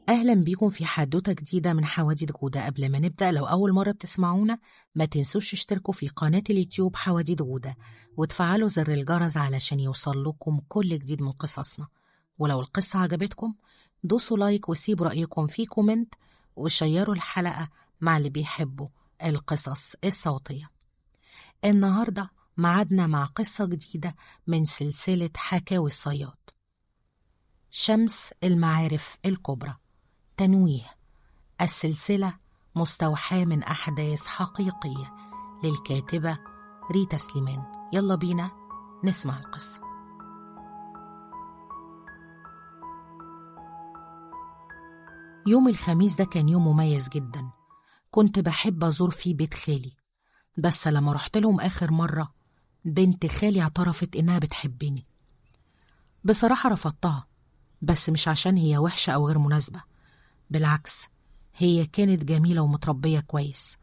أهلا بيكم في حدوتة جديدة من حواديت جودة. قبل ما نبدأ، لو أول مرة بتسمعونا ما تنسوش تشتركوا في قناة اليوتيوب حواديت جودة وتفعلوا زر الجرس علشان يوصل لكم كل جديد من قصصنا. ولو القصة عجبتكم دوسوا لايك وسيبوا رأيكم في كومنت وشيروا الحلقة مع اللي بيحبوا القصص الصوتية. النهاردة معادنا مع قصة جديدة من سلسلة حكاوي الصياد، شمس المعارف الكبرى. تنويه: السلسلة مستوحاة من أحداث حقيقية للكاتبة ريتا سليمان. يلا بينا نسمع القصة. يوم الخميس ده كان يوم مميز جدا، كنت بحب أزور فيه بيت خالي، بس لما رحت لهم آخر مرة بنت خالي اعترفت إنها بتحبني. بصراحة رفضتها، بس مش عشان هي وحشة أو غير مناسبة، بالعكس هي كانت جميلة ومتربية كويس.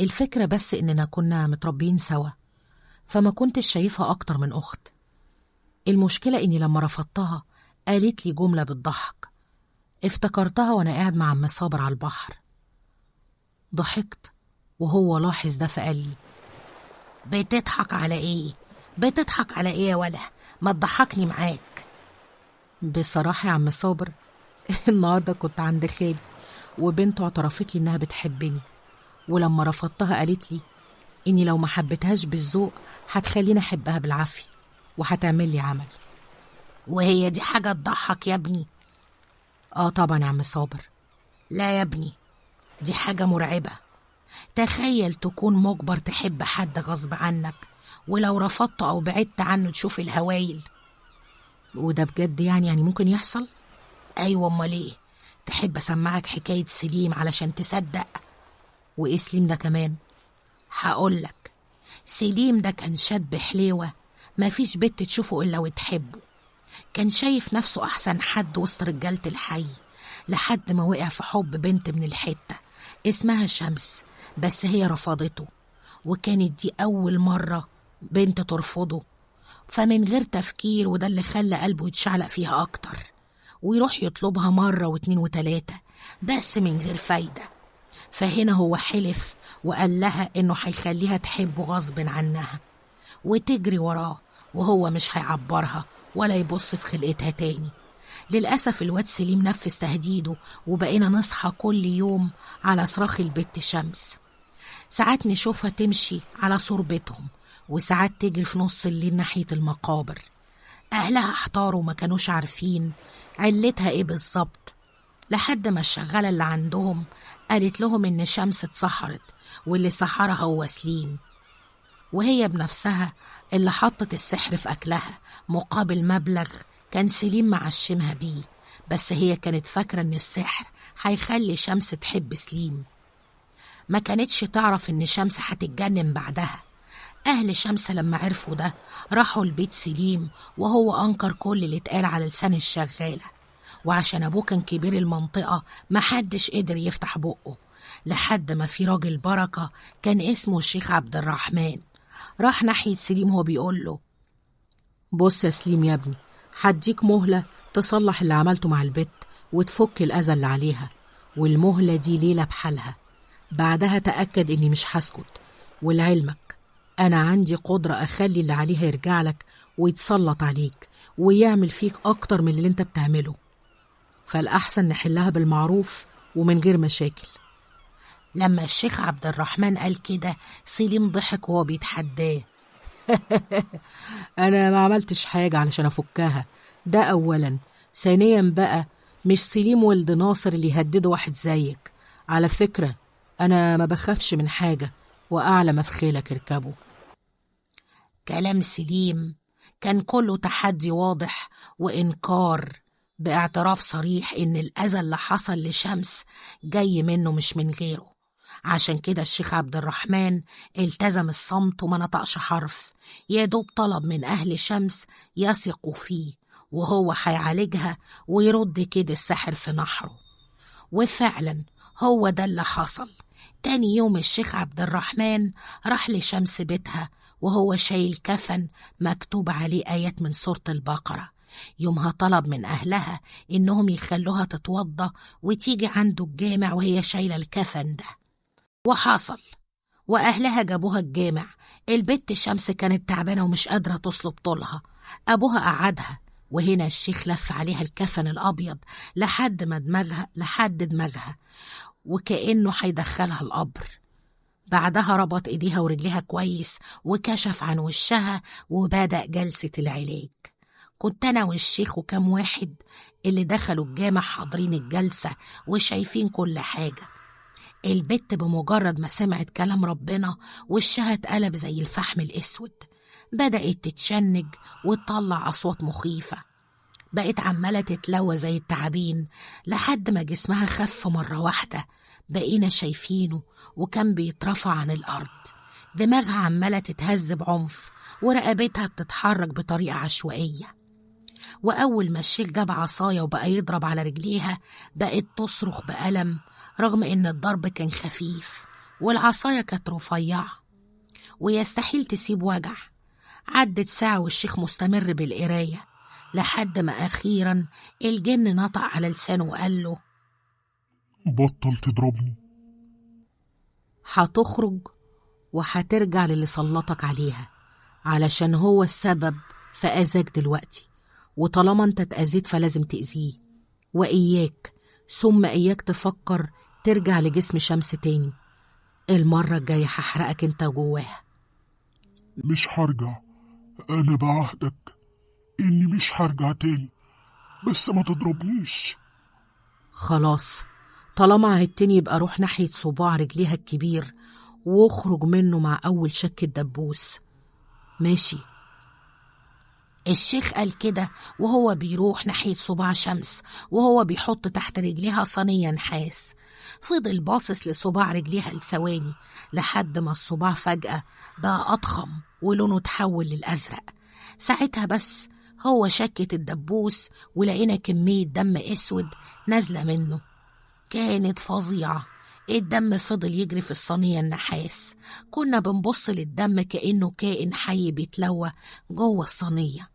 الفكرة بس إننا كنا متربيين سوا، فما كنتش شايفها أكتر من أخت. المشكلة إني لما رفضتها قالت لي جملة بتضحك، افتكرتها وأنا قاعد مع عم صابر على البحر. ضحكت وهو لاحظ ده فقال لي: بتضحك على إيه؟ بتضحك على إيه يا ولا؟ ما تضحكني معاك. بصراحة يا عم صابر النهاردة كنت عند خالي وبنته اعترفت لي إنها بتحبني، ولما رفضتها قالت لي إني لو ما حبيتهاش بالذوق هتخليني أحبها بالعافية وهتعمل لي عمل. وهي دي حاجة تضحك يا ابني؟ آه طبعا يا عم صابر. لا يا ابني، دي حاجة مرعبة. تخيل تكون مجبر تحب حد غصب عنك، ولو رفضته أو بعدت عنه تشوف الهوايل. وده بجد يعني ممكن يحصل؟ أيوة، أمال إيه؟ تحب أسمعك حكاية سليم علشان تصدق؟ وإيه سليم ده كمان؟ هقولك. سليم ده كان شاب حليوة، مفيش بنت تشوفه إلا وتحبه. كان شايف نفسه أحسن حد وسط رجالة الحي، لحد ما وقع في حب بنت من الحتة اسمها شمس، بس هي رفضته، وكانت دي أول مرة بنت ترفضه. فمن غير تفكير، وده اللي خلى قلبه يتشعلق فيها أكتر، ويروح يطلبها مرة واتنين وتلاتة بس من غير فايدة. فهنا هو حلف وقال لها إنه هيخليها تحبه غصب عنها وتجري وراه، وهو مش هيعبرها ولا يبص في خلقتها تاني. للأسف الواد سليم نفذ تهديده، وبقينا نصحى كل يوم على صراخ البت شمس. ساعات نشوفها تمشي على سور بيتهم، وساعات تجري في نص الليل ناحية المقابر. أهلها احتاروا، ما كانوش عارفين علتها ايه بالظبط، لحد ما الشغالة اللي عندهم قالت لهم إن شمس اتسحرت، واللي سحرها هو سليم، وهي بنفسها اللي حطت السحر في أكلها مقابل مبلغ كان سليم معشمها بيه. بس هي كانت فاكرة إن السحر هيخلي شمس تحب سليم، ما كانتش تعرف إن شمس هتتجنن بعدها. أهل شمس لما عرفوا ده راحوا لبيت سليم، وهو أنكر كل اللي اتقال على لسان الشغالة، وعشان أبوه كان كبير المنطقة محدش قدر يفتح بقه، لحد ما في راجل بركة كان اسمه الشيخ عبد الرحمن راح ناحية سليم وهو بيقول له: بص يا سليم يا ابني، هديك مهلة تصلح اللي عملته مع البت وتفك الأذى اللي عليها، والمهلة دي ليلة بحالها، بعدها تأكد إني مش هسكت. ولعلمك أنا عندي قدرة أخلي اللي عليها يرجع لك ويتسلط عليك ويعمل فيك أكتر من اللي انت بتعمله، فالأحسن نحلها بالمعروف ومن غير مشاكل. لما الشيخ عبد الرحمن قال كده سليم ضحك وهو بيتحداه: أنا ما عملتش حاجة علشان أفكها، ده أولا. ثانيا بقى، مش سليم ولد ناصر اللي يهدده واحد زيك. على فكرة أنا ما بخافش من حاجة، وأعلى ما في خيلك اركبه. كلام سليم كان كله تحدي واضح وإنكار، باعتراف صريح إن الأذى اللي حصل لشمس جاي منه مش من غيره. عشان كده الشيخ عبد الرحمن التزم الصمت وما نطقش حرف، يا دوب طلب من أهل شمس يثقوا فيه وهو هيعالجها ويرد كده السحر في نحره. وفعلا هو ده اللي حصل. تاني يوم الشيخ عبد الرحمن راح لشمس بيتها وهو شايل كفن مكتوب عليه آيات من سورة البقرة، يومها طلب من أهلها إنهم يخلوها تتوضى وتيجي عنده الجامع وهي شايلة الكفن ده. وحصل، وأهلها جابوها الجامع. البت شمس كانت تعبانة ومش قادرة تصلب طولها. أبوها قعدها، وهنا الشيخ لف عليها الكفن الأبيض لحد دماغها وكأنه هيدخلها القبر. بعدها ربط إيديها ورجليها كويس وكشف عن وشها وبدأ جلسة العلاج. كنت أنا والشيخ وكم واحد اللي دخلوا الجامع حاضرين الجلسة وشايفين كل حاجة. البت بمجرد ما سمعت كلام ربنا وشها اتقلب زي الفحم الأسود، بدأت تتشنج وتطلع أصوات مخيفة. بقت عمالة تتلوى زي التعابين لحد ما جسمها خف مرة واحدة، بقينا شايفينه وكان بيترفع عن الأرض. دماغها عمالة تتهز بعنف ورقبتها بتتحرك بطريقة عشوائية. وأول ما الشيخ جاب عصاية وبقى يضرب على رجليها بقت تصرخ بألم، رغم إن الضرب كان خفيف والعصاية كانت رفيعة ويستحيل تسيب وجع. عدت ساعة والشيخ مستمر بالقراية لحد ما أخيرا الجن نطق على لسانه وقال له: بطل تضربني، هتخرج وهترجع للي سلطك عليها، علشان هو السبب في أذاك دلوقتي، وطالما انت اتأذيت فلازم تأذيه. وإياك ثم إياك تفكر ترجع لجسم شمس تاني. المرة الجاية هحرقك انت جواها. مش هرجع، أنا بعهدك إني مش هرجع تاني، بس ما تضربنيش. خلاص، طالما عهدتني يبقى روح ناحية صباع رجليها الكبير واخرج منه مع أول شك الدبوس. ماشي. الشيخ قال كده وهو بيروح ناحية صباع شمس وهو بيحط تحت رجليها صينية نحاس. فضل باصص لصباع رجليها لثواني لحد ما الصباع فجأة بقى أضخم ولونه تحول للأزرق. ساعتها بس هو شكت الدبوس ولقينا كمية دم أسود نازلة منه، كانت فظيعة. الدم فضل يجري في الصينية النحاس. كنا بنبص للدم كأنه كائن حي بيتلوى جوه الصينية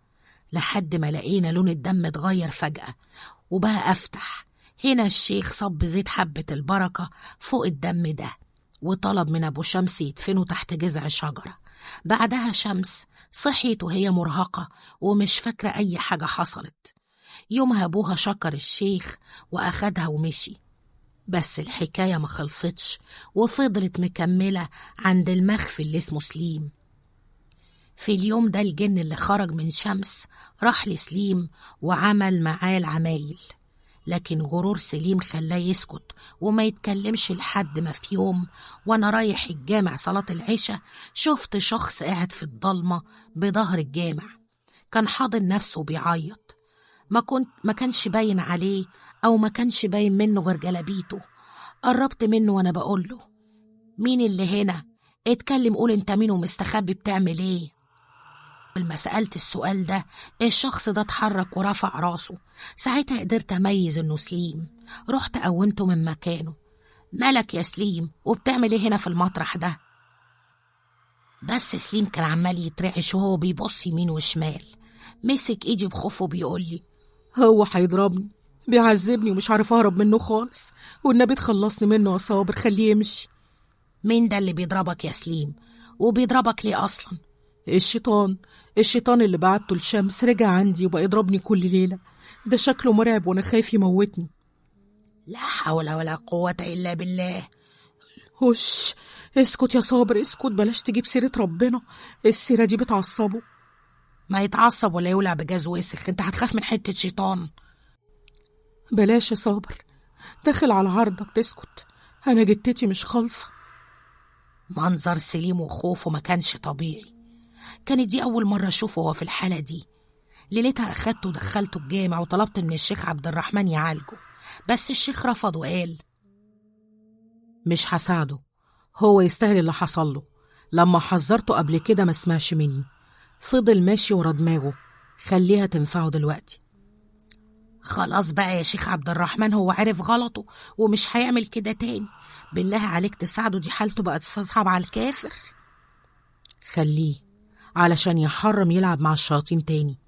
لحد ما لقينا لون الدم اتغير فجأة وبقى أفتح. هنا الشيخ صب زيت حبة البركة فوق الدم ده وطلب من أبو شمس يدفنه تحت جذع شجرة. بعدها شمس صحيت وهي مرهقة ومش فاكرة أي حاجة حصلت. يومها أبوها شكر الشيخ وأخدها ومشي. بس الحكاية ما خلصتش وفضلت مكملة عند المخفي اللي اسمه سليم. في اليوم ده الجن اللي خرج من شمس راح لسليم وعمل معاه العمايل، لكن غرور سليم خلاه يسكت وما يتكلمش لحد ما في يوم وانا رايح الجامع صلاة العشاء شفت شخص قاعد في الضلمة بظهر الجامع. كان حاضن نفسه وبيعيط. ما كانش باين عليه او ما كانش باين منه غير جلابيته. قربت منه وانا بقول له: مين اللي هنا؟ اتكلم، قول انت مين ومستخبي بتعمل ايه؟ لما سألت السؤال ده الشخص ده اتحرك ورفع راسه. ساعتها قدرت اميز انه سليم. رحت قومته من مكانه: مالك يا سليم وبتعمل ايه هنا في المطرح ده؟ بس سليم كان عمال يترعش وهو بيبص يمين وشمال. مسك ايدي بخوفه بيقول لي: هو هيضربني، بيعذبني ومش عارف اهرب منه خالص، والنبي تخلصني منه يا صابر، خليه يمشي. مين ده اللي بيضربك يا سليم؟ وبيضربك ليه اصلا؟ الشيطان اللي بعته لشمس رجع عندي وبقى يضربني كل ليلة. ده شكله مرعب وانا خايف يموتني. لا حول ولا قوة الا بالله. هش، اسكت يا صابر اسكت، بلاش تجيب سيرة ربنا، السيرة دي بتعصبه. ما يتعصب ولا يولع بجاز وسخ، انت هتخاف من حتة شيطان؟ بلاش يا صابر، داخل على عرضك تسكت، انا جتتي مش خالصة. منظر سليم وخوفه ما كانش طبيعي. كانت دي أول مرة أشوفه هو في الحالة دي. ليلتها أخدته ودخلته الجامع وطلبت من الشيخ عبد الرحمن يعالجه، بس الشيخ رفض وقال: مش هساعده، هو يستاهل اللي حصل له. لما حذرته قبل كده ما سمعش مني، فضل ماشي ورا دماغه، خليها تنفعه دلوقتي. خلاص بقى يا شيخ عبد الرحمن، هو عرف غلطه ومش هيعمل كده تاني، بالله عليك تساعده، دي حالته بقت تصعب على الكافر. خليه علشان يحرم يلعب مع الشياطين تاني.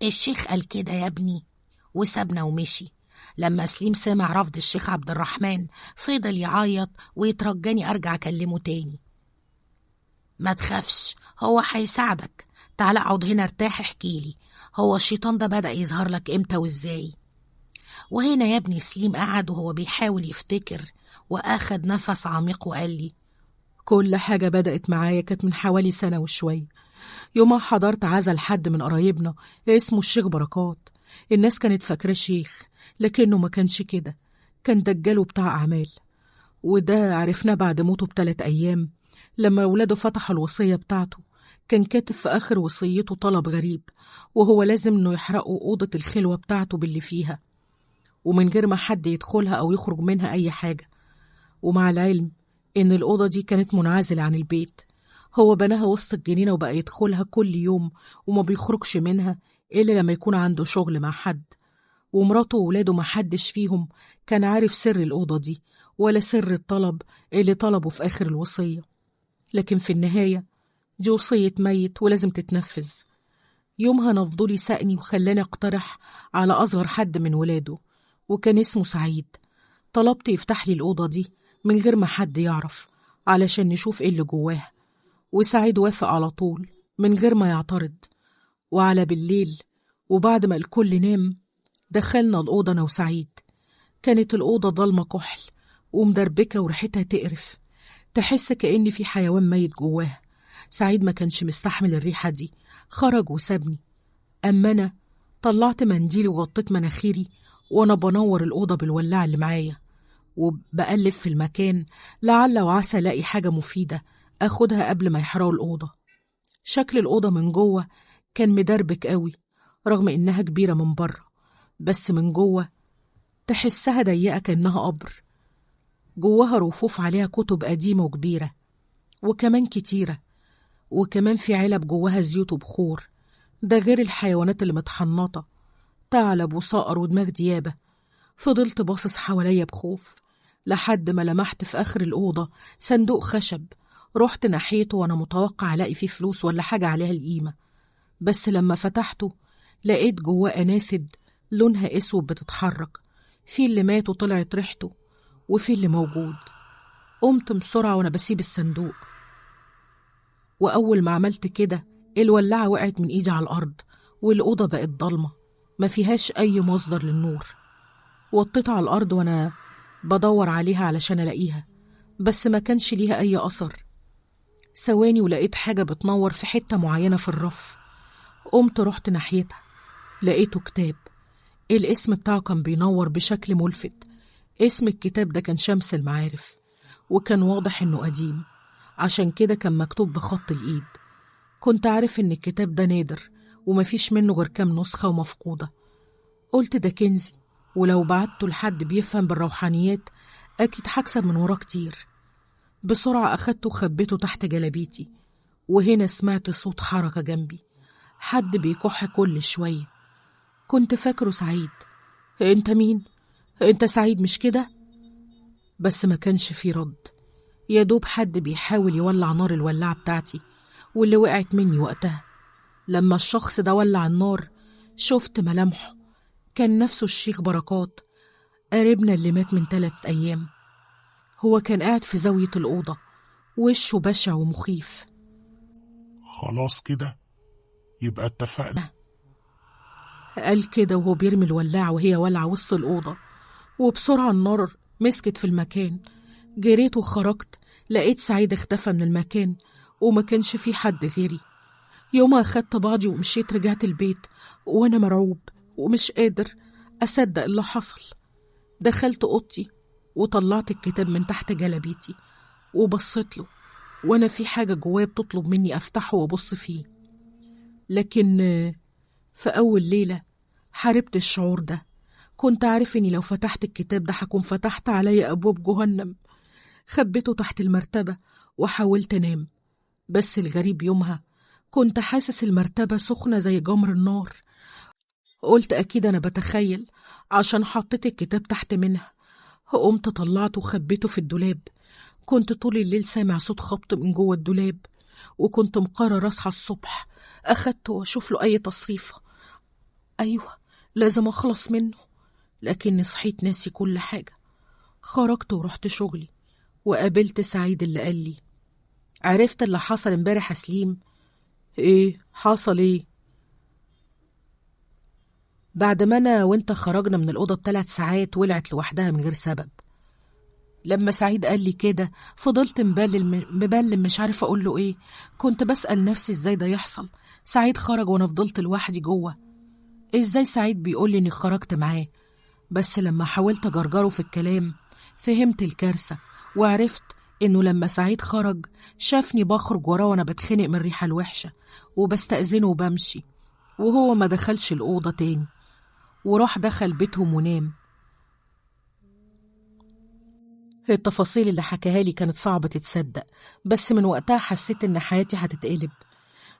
الشيخ قال كده يا ابني وسابنا ومشي. لما سليم سمع رفض الشيخ عبد الرحمن فضل يعيط ويترجاني أرجع أكلمه تاني. ما تخافش، هو هيساعدك. تعال اقعد هنا ارتاح، احكيلي، هو الشيطان ده بدأ يظهر لك امتى وازاي؟ وهنا يا ابني سليم قعد وهو بيحاول يفتكر، واخد نفس عميق وقال لي: كل حاجة بدأت معايا كانت من حوالي سنة وشوية. يومها حضرت عزا لحد من قرايبنا اسمه الشيخ بركات. الناس كانت فاكراه شيخ، لكنه ما كانش كده، كان دجال وبتاع أعمال. وده عرفناه بعد موته ب3 أيام، لما ولاده فتحوا الوصية بتاعته. كان كاتب في آخر وصيته طلب غريب، وهو لازم إنه يحرقوا أوضة الخلوة بتاعته باللي فيها، ومن غير ما حد يدخلها أو يخرج منها أي حاجة. ومع العلم إن الأوضة دي كانت منعزلة عن البيت، هو بناها وسط الجنينة وبقى يدخلها كل يوم وما بيخرجش منها إلا لما يكون عنده شغل مع حد. ومراته وولاده ما حدش فيهم كان عارف سر الأوضة دي ولا سر الطلب اللي طلبه في آخر الوصية. لكن في النهاية دي وصية ميت ولازم تتنفذ. يومها نفضولي سأني وخلاني اقترح على أصغر حد من ولاده، وكان اسمه سعيد. طلبت يفتح لي الأوضة دي من غير ما حد يعرف علشان نشوف ايه اللي جواها، وسعيد وافق على طول من غير ما يعترض. وعلى بالليل وبعد ما الكل نام دخلنا الأوضة أنا وسعيد. كانت الأوضة ضلمة كحل ومدربكة وريحتها تقرف، تحس كأن في حيوان ميت جواها. سعيد ما كانش مستحمل الريحة دي، خرج وسابني. أما أنا طلعت منديلي وغطيت مناخيري وأنا بنور الأوضة بالولاعة اللي معايا، وبقلب في المكان لعل وعسى ألاقي حاجة مفيدة أخدها قبل ما يحرقوا الأوضة. شكل الأوضة من جوه كان مدربك قوي رغم إنها كبيرة من بره، بس من جوه تحسها ضيقة كأنها قبر. جواها رفوف عليها كتب قديمة وكبيرة وكمان كتيرة، وكمان في علب جواها زيوت وبخور، ده غير الحيوانات اللي متحنطة، ثعلب وصقر ودماغ ديابة. فضلت باصص حواليا بخوف لحد ما لمحت في آخر الأوضة صندوق خشب. رحت ناحيته وأنا متوقع ألاقي فيه فلوس ولا حاجة عليها القيمة، بس لما فتحته لقيت جواه أنافذ لونها أسود بتتحرك، في اللي مات وطلعت ريحته وفي اللي موجود. قمت بسرعة وأنا بسيب الصندوق، وأول ما عملت كده الولاعة وقعت من إيدي على الأرض والأوضة بقت ضلمة ما فيهاش أي مصدر للنور. وطيت على الأرض وأنا بدور عليها علشان ألاقيها، بس ما كانش ليها أي أثر. ثواني ولقيت حاجة بتنور في حتة معينة في الرف. قمت رحت ناحيتها، لقيته كتاب. الاسم بتاعه كان بينور بشكل ملفت. اسم الكتاب ده كان شمس المعارف، وكان واضح إنه قديم، عشان كده كان مكتوب بخط الإيد. كنت عارف إن الكتاب ده نادر ومفيش منه غير كام نسخة ومفقودة. قلت ده كنزي، ولو بعته لحد بيفهم بالروحانيات أكيد هكسب من وراه كتير. بسرعة أخدته وخبيته تحت جلابيتي، وهنا سمعت صوت حركة جنبي، حد بيكح كل شوية. كنت فاكره سعيد. انت مين؟ انت سعيد مش كده؟ بس ما كانش في رد، يا دوب حد بيحاول يولع نار الولاعة بتاعتي واللي وقعت مني وقتها. لما الشخص ده ولع النار شفت ملامحه، كان نفسه الشيخ بركات، قريبنا اللي مات من 3 أيام. هو كان قاعد في زاوية الأوضة، وشه بشع ومخيف. خلاص كده يبقى اتفقنا، قال كده وهو بيرمي الولاعة وهي ولعة وسط الأوضة، وبسرعة النار مسكت في المكان. جريت وخرجت، لقيت سعيد اختفى من المكان وما كانش في حد غيري. يومها أخدت بعضي ومشيت، رجعت البيت وأنا مرعوب ومش قادر أصدق اللي حصل. دخلت أوضتي وطلعت الكتاب من تحت جلابيتي وبصيت له، وأنا في حاجة جوايا بتطلب مني أفتحه وأبص فيه. لكن في أول ليلة حاربت الشعور ده. كنت عارف إني لو فتحت الكتاب ده هكون فتحت علي أبواب جهنم. خبيته تحت المرتبة وحاولت أنام، بس الغريب يومها كنت حاسس المرتبة سخنة زي جمر النار. قلت أكيد أنا بتخيل عشان حطيت الكتاب تحت منها. قمت طلعته وخبيته في الدولاب. كنت طول الليل سامع صوت خبط من جوه الدولاب، وكنت مقرر أصحى الصبح أخدته وأشوف له أي تصريف أيوة، لازم أخلص منه. لكني صحيت ناسي كل حاجة. خرجت ورحت شغلي وقابلت سعيد اللي قال لي: عرفت اللي حصل امبارح يا سليم؟ ايه حصل؟ ايه؟ بعد ما انا وانت خرجنا من الأوضة ب3 ساعات ولعت لوحدها من غير سبب. لما سعيد قال لي كده فضلت مبلم مش عارفة أقول له إيه. كنت بسأل نفسي إزاي ده يحصل. سعيد خرج وأنا فضلت لوحدي جوه. إزاي سعيد بيقول لي إني خرجت معاه؟ بس لما حاولت أجرجره في الكلام فهمت الكارثة، وعرفت إنه لما سعيد خرج شافني بخرج وراه وأنا بتخنق من الريحة الوحشة وبستأذنه وبمشي، وهو ما دخلش الأوضة تاني وراح دخل بيتهم ونام. التفاصيل اللي حكاها لي كانت صعبة تتصدق، بس من وقتها حسيت إن حياتي هتتقلب.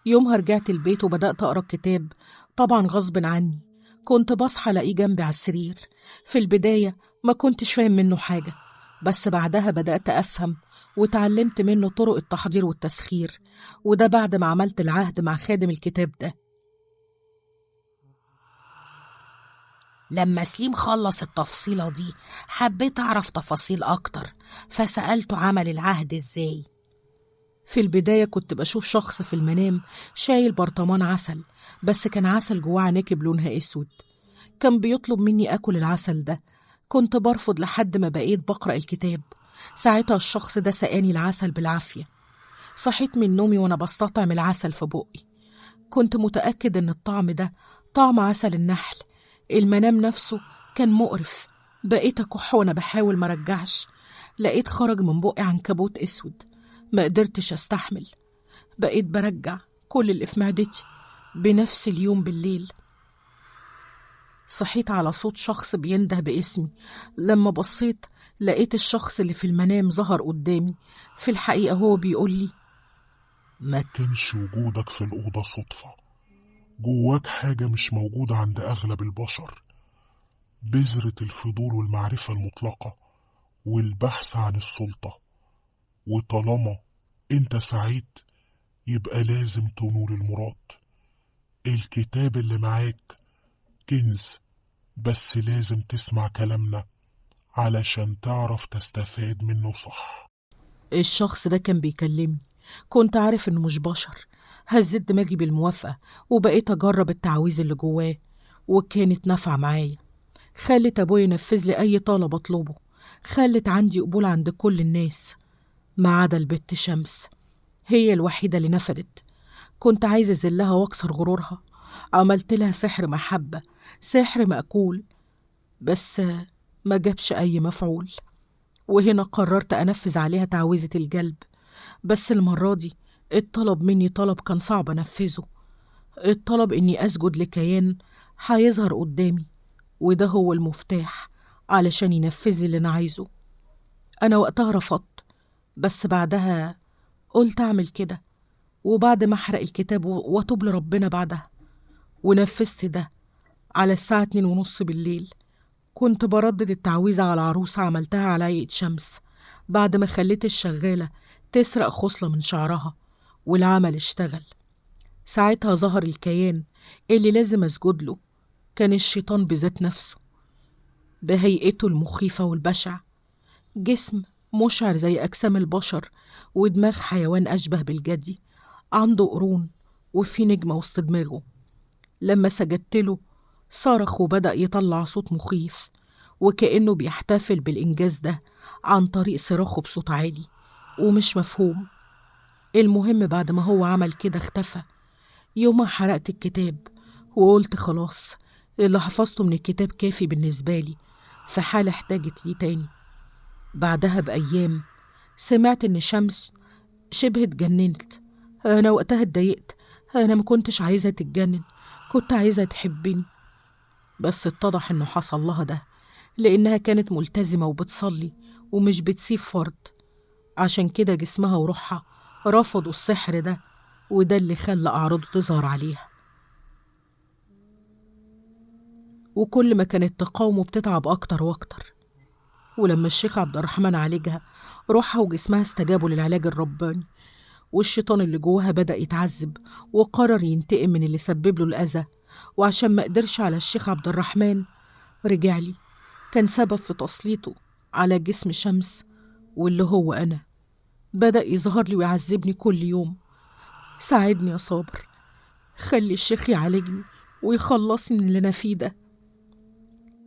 يومها رجعت البيت وبدأت أقرأ الكتاب، طبعا غصب عني. كنت بصحى ألاقيه جنبي على السرير. في البداية ما كنتش فاهم منه حاجة، بس بعدها بدأت أفهم وتعلمت منه طرق التحضير والتسخير، وده بعد ما عملت العهد مع خادم الكتاب ده. لما سليم خلص التفصيلة دي حبيت أعرف تفاصيل أكتر، فسألته عمل العهد إزاي. في البداية كنت بشوف شخص في المنام شايل برطمان عسل، بس كان عسل جواه عناكب لونها أسود. كان بيطلب مني أكل العسل ده. كنت برفض لحد ما بقيت بقرأ الكتاب. ساعتها الشخص ده سقاني العسل بالعافية. صحيت من نومي وأنا بستطعم العسل في بقي. كنت متأكد إن الطعم ده طعم عسل النحل. المنام نفسه كان مقرف. بقيت أكح وأنا بحاول مرجعش. لقيت خرج من بقي عنكبوت أسود. ما قدرتش أستحمل. بقيت برجع كل اللي في معدتي. بنفس اليوم بالليل صحيت على صوت شخص بينده باسمي. لما بصيت لقيت الشخص اللي في المنام ظهر قدامي. في الحقيقة هو بيقول لي: ما كانش وجودك في الأوضة صدفة، جواك حاجة مش موجودة عند أغلب البشر، بذرة الفضول والمعرفة المطلقة والبحث عن السلطة. وطالما انت سعيد يبقى لازم تنول المراد. الكتاب اللي معاك كنز، بس لازم تسمع كلامنا علشان تعرف تستفاد منه صح. الشخص ده كان بيكلمني. كنت عارف إنه مش بشر. هزيت دماغي بالموافقة وبقيت أجرب التعويذ اللي جواه، وكانت نافعة معايا. خلت أبويا ينفذ لي أي طلب أطلبه. خلت عندي قبول عند كل الناس ما عدا البت شمس. هي الوحيدة اللي نفدت. كنت عايزة أذلها وأكسر غرورها. عملت لها سحر محبة، سحر مأكول، بس ما جابش أي مفعول. وهنا قررت أنفذ عليها تعويذة الجلب. بس المرة دي الطلب مني طلب كان صعب أنفذه. الطلب إني أسجد لكيان هيظهر قدامي، وده هو المفتاح علشان ينفذ لي اللي أنا عايزه. أنا وقتها رفضت، بس بعدها قلت أعمل كده، وبعد ما أحرق الكتاب وأتوب لربنا بعدها. ونفذت ده على الساعة 2:30 بالليل. كنت بردد التعويذة على عروسة عملتها على هيئة شمس بعد ما خليت الشغالة تسرق خصلة من شعرها، والعمل اشتغل. ساعتها ظهر الكيان اللي لازم أسجد له. كان الشيطان بذات نفسه بهيئته المخيفة والبشع. جسم مشعر زي أجسام البشر، ودماغ حيوان أشبه بالجدي. عنده قرون وفي نجمة وسط دماغه. لما سجدت له صرخ وبدأ يطلع صوت مخيف، وكأنه بيحتفل بالإنجاز ده عن طريق صراخه بصوت عالي ومش مفهوم. المهم بعد ما هو عمل كده اختفى. يومها حرقت الكتاب وقلت خلاص، اللي حفظته من الكتاب كافي بالنسبة لي في حالة احتاجت ليه تاني. بعدها بأيام سمعت إن شمس شبه اتجننت. أنا وقتها اتضايقت. أنا ما كنتش عايزة تتجنن، كنت عايزة تحبني. بس اتضح إنه حصل لها ده لأنها كانت ملتزمة وبتصلي ومش بتسيب فرض. عشان كده جسمها وروحها رفضوا السحر ده، وده اللي خلى أعراضه تظهر عليها. وكل ما كانت تقاومه بتتعب أكتر وأكتر. ولما الشيخ عبد الرحمن عالجها روحها وجسمها استجابوا للعلاج الرباني، والشيطان اللي جواها بدأ يتعذب وقرر ينتقم من اللي سبب له الأذى. وعشان ما قدرش على الشيخ عبد الرحمن رجع لي، كان سبب في تسليطه على جسم شمس واللي هو أنا. بدأ يظهر لي ويعذبني كل يوم. ساعدني يا صابر، خلي الشيخ يعالجني ويخلصني من اللي أنا فيه ده.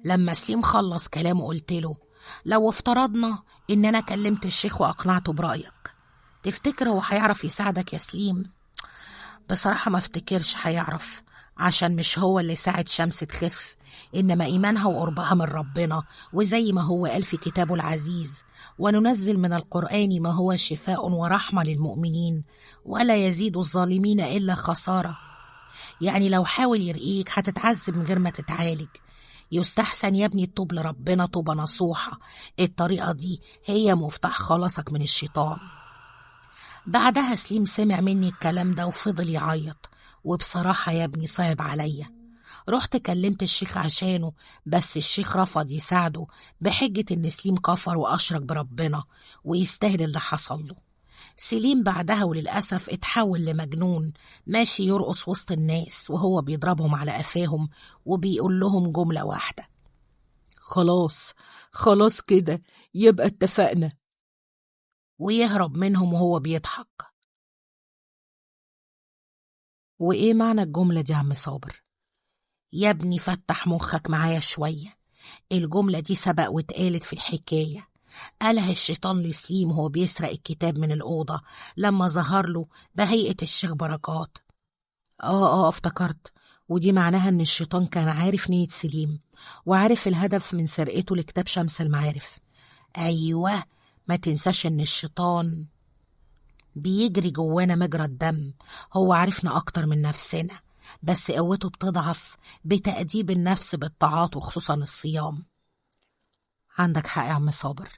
لما سليم خلص كلامه قلت له: لو افترضنا إن أنا كلمت الشيخ وأقنعته برأيك، تفتكر هو هيعرف يساعدك يا سليم؟ بصراحة ما افتكرش هيعرف، عشان مش هو اللي ساعد شمس تخف، إنما إيمانها وقربها من ربنا، وزي ما هو قال في كتابه العزيز: وننزل من القرآن ما هو شفاء ورحمة للمؤمنين ولا يزيد الظالمين إلا خسارة. يعني لو حاول يرقيك هتتعذب من غير ما تتعالج. يستحسن يا ابني التوب لربنا توبة نصوحة، الطريقة دي هي مفتاح خلاصك من الشيطان. بعدها سليم سمع مني الكلام ده وفضل يعيط، وبصراحة يا ابني صعب عليا. رحت كلمت الشيخ عشانه، بس الشيخ رفض يساعده بحجة ان سليم كفر واشرك بربنا ويستاهل اللي حصل له. سليم بعدها وللأسف اتحول لمجنون، ماشي يرقص وسط الناس وهو بيضربهم على قفاهم وبيقول لهم جملة واحدة: خلاص خلاص كده، يبقى اتفقنا. ويهرب منهم وهو بيضحك. وإيه معنى الجملة دي يا عم صابر؟ يا ابني فتح مخك معايا شوية. الجملة دي سبق واتقالت في الحكاية، قالها الشيطان لسليم وهو بيسرق الكتاب من الأوضة لما ظهر له بهيئة الشيخ بركات. افتكرت. ودي معناها ان الشيطان كان عارف نية سليم وعارف الهدف من سرقته لكتاب شمس المعارف. أيوة، ما تنساش ان الشيطان بيجري جوانا مجرى الدم، هو عارفنا أكتر من نفسنا، بس قوته بتضعف بتأديب النفس بالطاعات وخصوصا الصيام. عندك حق يا عم صابر،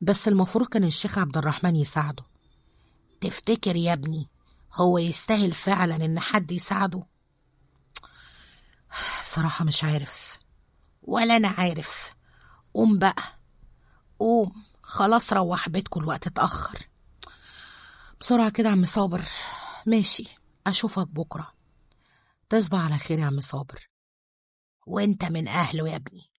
بس المفروض كان الشيخ عبد الرحمن يساعده. تفتكر يا ابني هو يستاهل فعلا ان حد يساعده؟ بصراحة مش عارف. ولا انا عارف. قوم بقى، قوم خلاص، روح بيتكم، الوقت اتأخر. بسرعة كده يا عم صابر. ماشي، أشوفك بكرة. تصبح على خير يا عم صابر. وانت من أهله يا ابني.